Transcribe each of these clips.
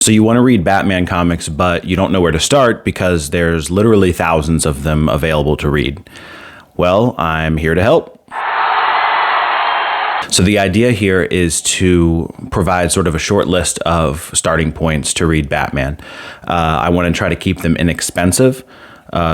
So you want to read Batman comics, but you don't know where to start because there's literally thousands of them available to read. Well, I'm here to help. So the idea here is to provide sort of a short list of starting points to read Batman. I want to try to keep them inexpensive,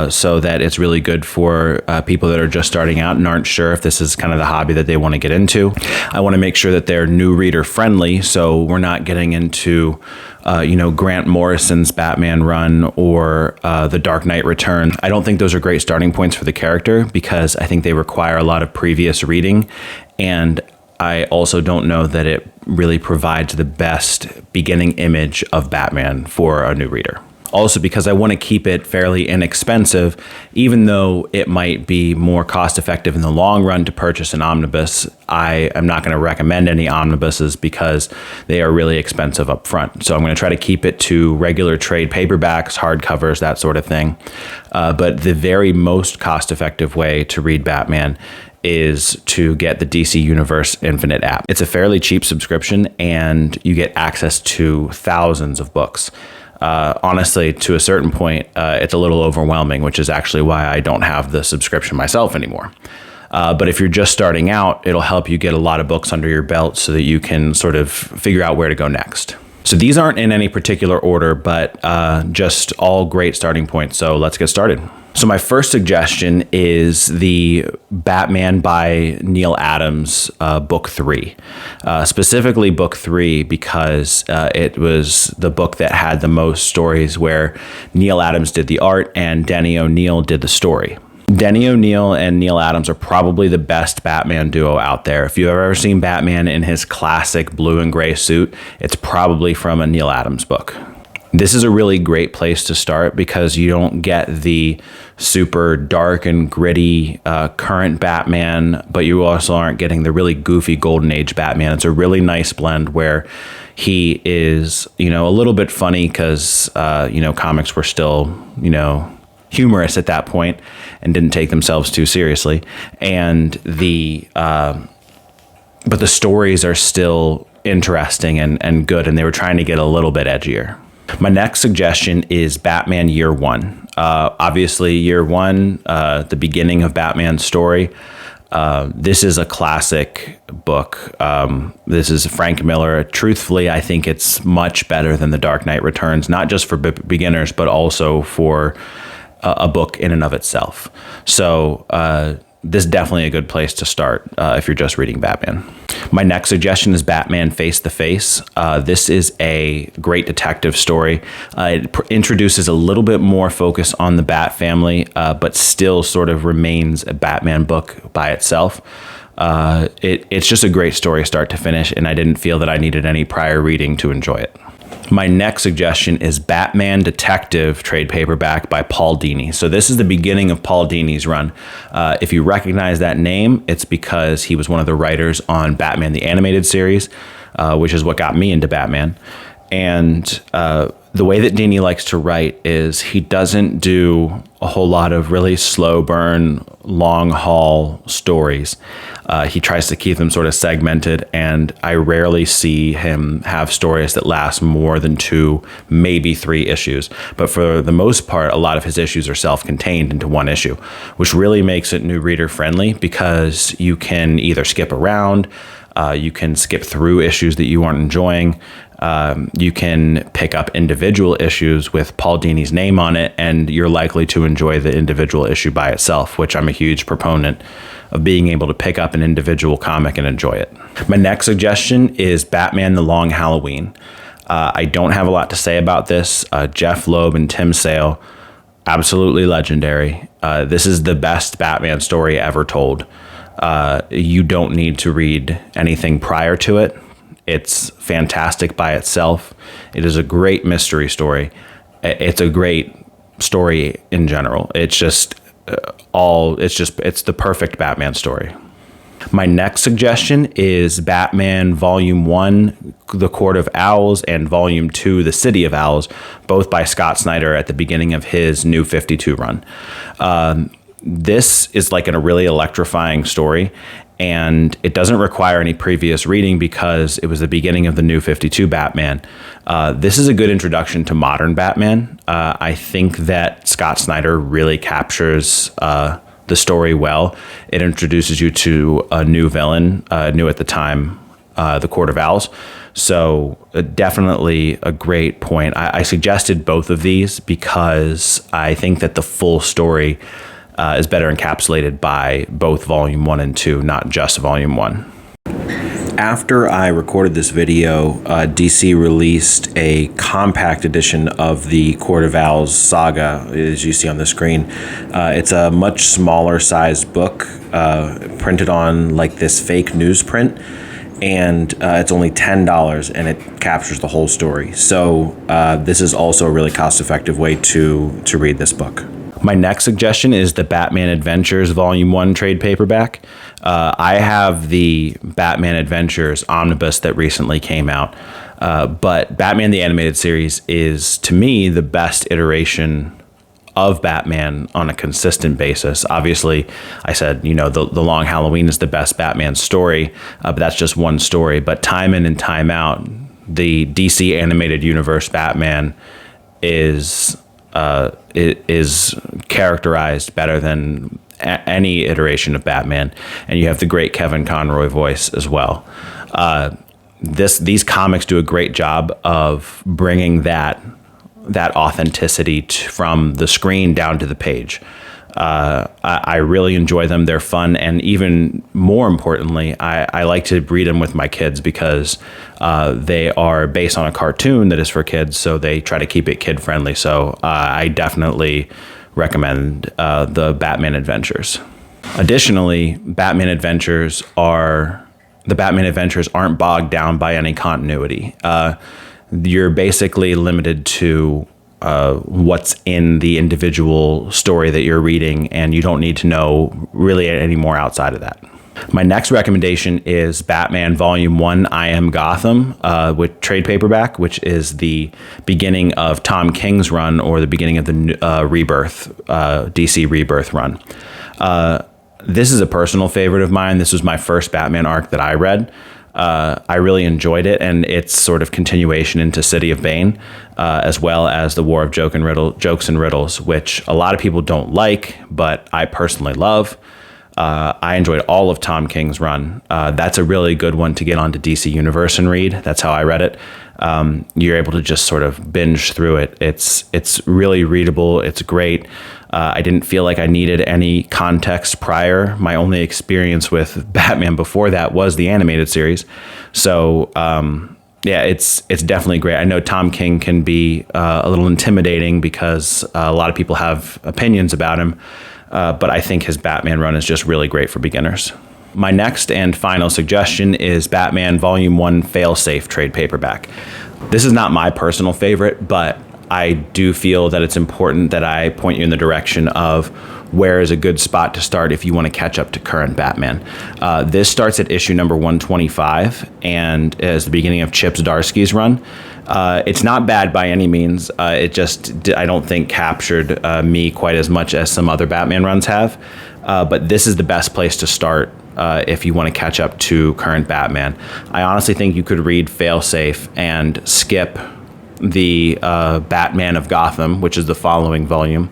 so that it's really good for people that are just starting out and aren't sure if this is kind of the hobby that they want to get into. I want to make sure that they're new reader friendly, so we're not getting into Grant Morrison's Batman run or The Dark Knight Returns. I don't think those are great starting points for the character because I think they require a lot of previous reading, and I also don't know that it really provides the best beginning image of Batman for a new reader. Also, because I want to keep it fairly inexpensive, even though it might be more cost effective in the long run to purchase an omnibus, I am not going to recommend any omnibuses because they are really expensive up front. So I'm going to try to keep it to regular trade paperbacks, hardcovers, that sort of thing. But the very most cost effective way to read Batman is to get the DC Universe Infinite app. It's a fairly cheap subscription and you get access to thousands of books. Honestly, to a certain point, it's a little overwhelming, which is actually why I don't have the subscription myself anymore. But if you're just starting out, it'll help you get a lot of books under your belt so that you can sort of figure out where to go next. So these aren't in any particular order, but just all great starting points. So let's get started. So my first suggestion is the Batman by Neil Adams book 3, specifically book 3 because it was the book that had the most stories where Neil Adams did the art and Denny O'Neil did the story. Denny O'Neil and Neil Adams are probably the best Batman duo out there. If you've ever seen Batman in his classic blue and gray suit, it's probably from a Neil Adams book. This is a really great place to start because you don't get the super dark and gritty current Batman, but you also aren't getting the really goofy Golden Age Batman. It's a really nice blend where he is, a little bit funny because, comics were still, humorous at that point and didn't take themselves too seriously. And but the stories are still interesting and good, and they were trying to get a little bit edgier. My next suggestion is Batman Year One. Obviously, Year One, the beginning of Batman's story. This is a classic book. This is Frank Miller. Truthfully, I think it's much better than The Dark Knight Returns, not just for beginners, but also for a book in and of itself. So this is definitely a good place to start if you're just reading Batman. My next suggestion is Batman Face to Face. This is a great detective story. It introduces a little bit more focus on the Bat family, but still sort of remains a Batman book by itself. It's just a great story start to finish, and I didn't feel that I needed any prior reading to enjoy it. My next suggestion is Batman Detective trade paperback by Paul Dini. So this is the beginning of Paul Dini's run. If you recognize that name, it's because he was one of the writers on Batman the Animated Series, which is what got me into Batman. And the way that Dini likes to write is he doesn't do a whole lot of really slow burn, long haul stories. He tries to keep them sort of segmented, and I rarely see him have stories that last more than 2, maybe 3 issues. But for the most part, a lot of his issues are self-contained into one issue, which really makes it new reader friendly because you can either skip around, you can skip through issues that you aren't enjoying. You can pick up individual issues with Paul Dini's name on it, and you're likely to enjoy the individual issue by itself, which I'm a huge proponent of being able to pick up an individual comic and enjoy it. My next suggestion is Batman The Long Halloween. I don't have a lot to say about this. Jeff Loeb and Tim Sale, absolutely legendary. This is the best Batman story ever told. You don't need to read anything prior to it. It's fantastic by itself. It is a great mystery story. It's a great story in general. It's the perfect Batman story. My next suggestion is Batman Volume 1, The Court of Owls, and Volume 2, The City of Owls, both by Scott Snyder at the beginning of his New 52 run. This is like a really electrifying story, and it doesn't require any previous reading because it was the beginning of the New 52 Batman. This is a good introduction to modern Batman. I think that Scott Snyder really captures the story well. It introduces you to a new villain, new at the time, the Court of Owls. So definitely a great point. I suggested both of these because I think that the full story is better encapsulated by both Volume 1 and 2, not just Volume 1. After I recorded this video, DC released a compact edition of the Court of Owls saga, as you see on the screen. It's a much smaller sized book, printed on like this fake newsprint, and it's only $10, and it captures the whole story. So this is also a really cost-effective way to read this book. My next suggestion is the Batman Adventures Volume 1 trade paperback. I have the Batman Adventures omnibus that recently came out, but Batman the Animated Series is, to me, the best iteration of Batman on a consistent basis. Obviously, I said, the Long Halloween is the best Batman story, but that's just one story. But time in and time out, the DC Animated Universe Batman is characterized better than any iteration of Batman, and you have the great Kevin Conroy voice as well. These comics do a great job of bringing that authenticity from the screen down to the page. I really enjoy them. They're fun, and even more importantly, I like to read them with my kids because they are based on a cartoon that is for kids, so they try to keep it kid friendly. So I definitely recommend the Batman Adventures. Additionally, Batman Adventures aren't bogged down by any continuity. You're basically limited to what's in the individual story that you're reading, and you don't need to know really any more outside of that. My next recommendation is Batman Volume 1, I Am Gotham, with trade paperback, which is the beginning of Tom King's run, or the beginning of the Rebirth, DC Rebirth run. This is a personal favorite of mine. This was my first Batman arc that I read. I really enjoyed it, and its sort of continuation into City of Bane, as well as the War of Jokes and Riddles, which a lot of people don't like, but I personally love. I enjoyed all of Tom King's run. That's a really good one to get onto DC Universe and read. That's how I read it. You're able to just sort of binge through it. It's really readable. It's great. I didn't feel like I needed any context prior. My only experience with Batman before that was the animated series. So, yeah, it's definitely great. I know Tom King can be a little intimidating because a lot of people have opinions about him, but I think his Batman run is just really great for beginners. My next and final suggestion is Batman Volume 1 Failsafe trade paperback. This is not my personal favorite, but I do feel that it's important that I point you in the direction of where is a good spot to start if you want to catch up to current Batman. This starts at issue number 125 and is the beginning of Chip Zdarsky's run. It's not bad by any means. It just, I don't think, captured me quite as much as some other Batman runs have. But this is the best place to start if you want to catch up to current Batman. I honestly think you could read Failsafe and skip the Batman of Gotham, which is the following volume.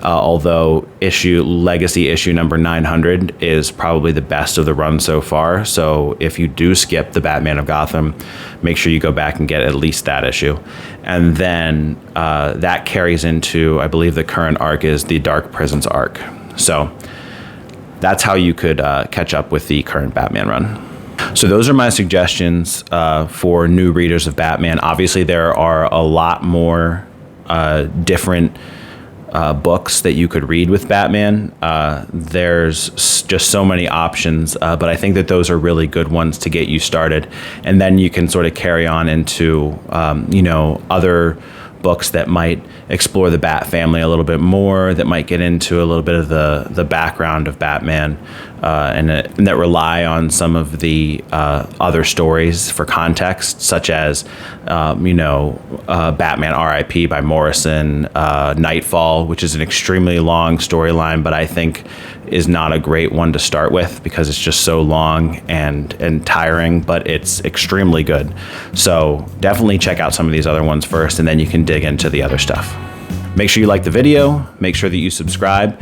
Although legacy issue number 900 is probably the best of the run so far. So if you do skip the Batman of Gotham, make sure you go back and get at least that issue. And then that carries into, I believe the current arc is the Dark Prisons arc. So that's how you could catch up with the current Batman run. So those are my suggestions for new readers of Batman. Obviously, there are a lot more different books that you could read with Batman. There's just so many options, but I think that those are really good ones to get you started. And then you can sort of carry on into, other books that might explore the Bat family a little bit more, that might get into a little bit of the background of Batman. and that rely on some of the other stories for context, such as, Batman R.I.P. by Morrison, Nightfall, which is an extremely long storyline, but I think is not a great one to start with because it's just so long and tiring, but it's extremely good. So definitely check out some of these other ones first, and then you can dig into the other stuff. Make sure you like the video, make sure that you subscribe.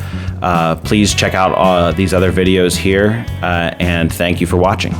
Please check out these other videos here, and thank you for watching.